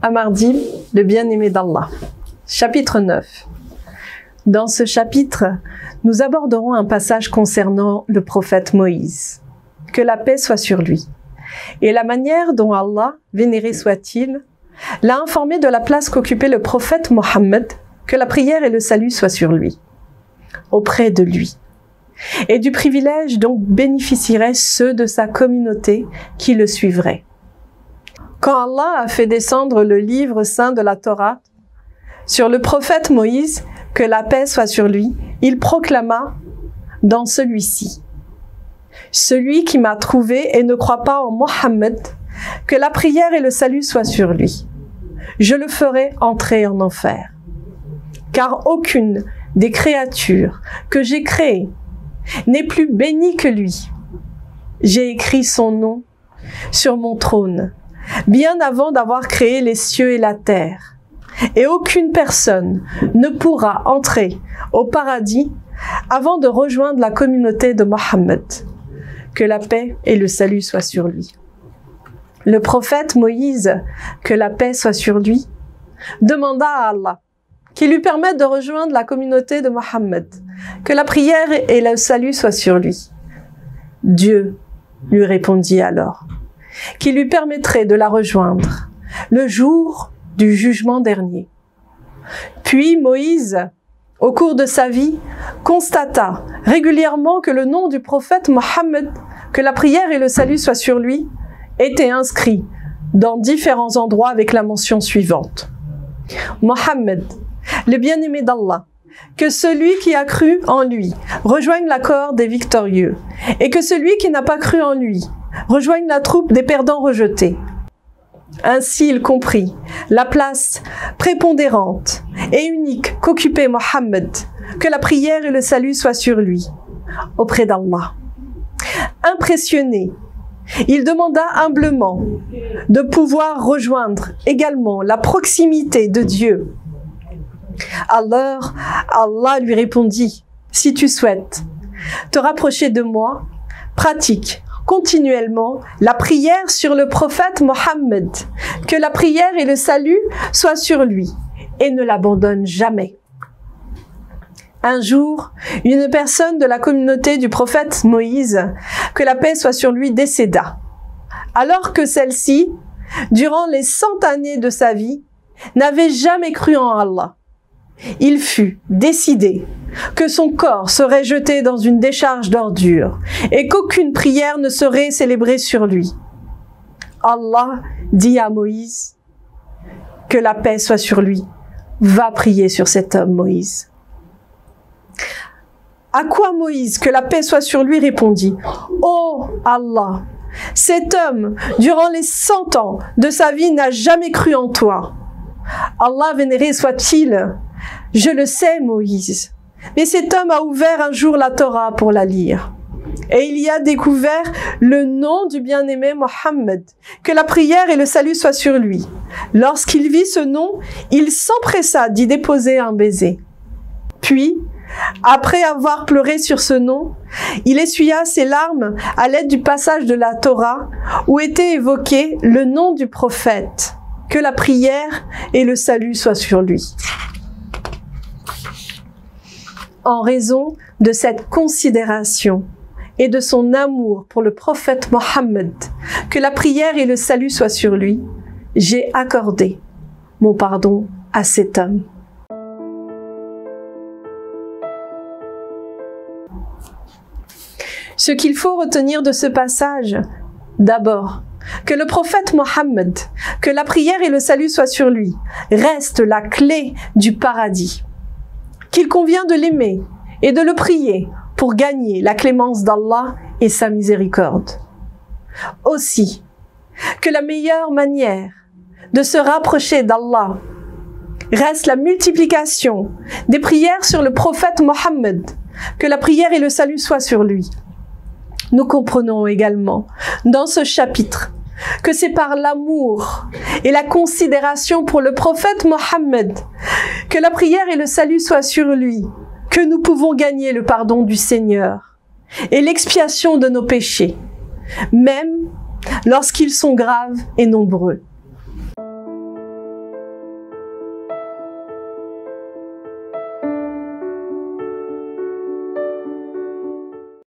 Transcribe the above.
Amardim, le bien-aimé d'Allah. Chapitre 9. Dans ce chapitre, nous aborderons un passage concernant le prophète Moïse. Que la paix soit sur lui. Et la manière dont Allah, vénéré soit-il, l'a informé de la place qu'occupait le prophète Mohammed, que la prière et le salut soient sur lui, auprès de lui, et du privilège dont bénéficieraient ceux de sa communauté qui le suivraient. Quand Allah a fait descendre le livre saint de la Torah sur le prophète Moïse, que la paix soit sur lui, il proclama dans celui-ci: celui qui m'a trouvé et ne croit pas en Mohammed, que la prière et le salut soient sur lui. Je le ferai entrer en enfer. Car aucune des créatures que j'ai créées n'est plus bénie que lui. J'ai écrit son nom sur mon trône, bien avant d'avoir créé les cieux et la terre. Et aucune personne ne pourra entrer au paradis avant de rejoindre la communauté de Mohammed. Que la paix et le salut soient sur lui. Le prophète Moïse, que la paix soit sur lui, demanda à Allah qu'il lui permette de rejoindre la communauté de Mohammed, que la prière et le salut soient sur lui. Dieu lui répondit alors qu'il lui permettrait de la rejoindre le jour du jugement dernier. Puis Moïse, au cours de sa vie, constata régulièrement que le nom du prophète Mohammed, que la prière et le salut soient sur lui, était inscrit dans différents endroits avec la mention suivante: Mohammed, le bien-aimé d'Allah, que celui qui a cru en lui rejoigne la corde des victorieux, et que celui qui n'a pas cru en lui rejoigne la troupe des perdants rejetés. Ainsi il comprit la place prépondérante et unique qu'occupait Mohammed, que la prière et le salut soient sur lui, auprès d'Allah. Impressionné, il demanda humblement de pouvoir rejoindre également la proximité de Dieu. Alors, Allah lui répondit: si tu souhaites te rapprocher de moi, pratique continuellement la prière sur le prophète Mohammed, que la prière et le salut soient sur lui, et ne l'abandonne jamais. Un jour, une personne de la communauté du prophète Moïse, que la paix soit sur lui, décéda, alors que celle-ci, durant les 100 années de sa vie, n'avait jamais cru en Allah. Il fut décidé que son corps serait jeté dans une décharge d'ordures et qu'aucune prière ne serait célébrée sur lui. Allah dit à Moïse: que la paix soit sur lui, va prier sur cet homme, Moïse. À quoi Moïse, que la paix soit sur lui, répondit: oh Allah, cet homme, durant les 100 ans de sa vie, n'a jamais cru en toi. Allah vénéré soit-il, je le sais, Moïse, mais cet homme a ouvert un jour la Torah pour la lire. Et il y a découvert le nom du bien-aimé Mohammed, que la prière et le salut soient sur lui. Lorsqu'il vit ce nom, il s'empressa d'y déposer un baiser. Puis, après avoir pleuré sur ce nom, il essuya ses larmes à l'aide du passage de la Torah où était évoqué le nom du prophète, que la prière et le salut soient sur lui. En raison de cette considération et de son amour pour le prophète Mohammed, que la prière et le salut soient sur lui, j'ai accordé mon pardon à cet homme. Ce qu'il faut retenir de ce passage, d'abord, que le prophète Mohammed, que la prière et le salut soient sur lui, reste la clé du paradis, qu'il convient de l'aimer et de le prier pour gagner la clémence d'Allah et sa miséricorde. Aussi, que la meilleure manière de se rapprocher d'Allah reste la multiplication des prières sur le prophète Mohammed, que la prière et le salut soient sur lui. Nous comprenons également dans ce chapitre que c'est par l'amour et la considération pour le prophète Mohammed, que la prière et le salut soient sur lui, que nous pouvons gagner le pardon du Seigneur et l'expiation de nos péchés, même lorsqu'ils sont graves et nombreux.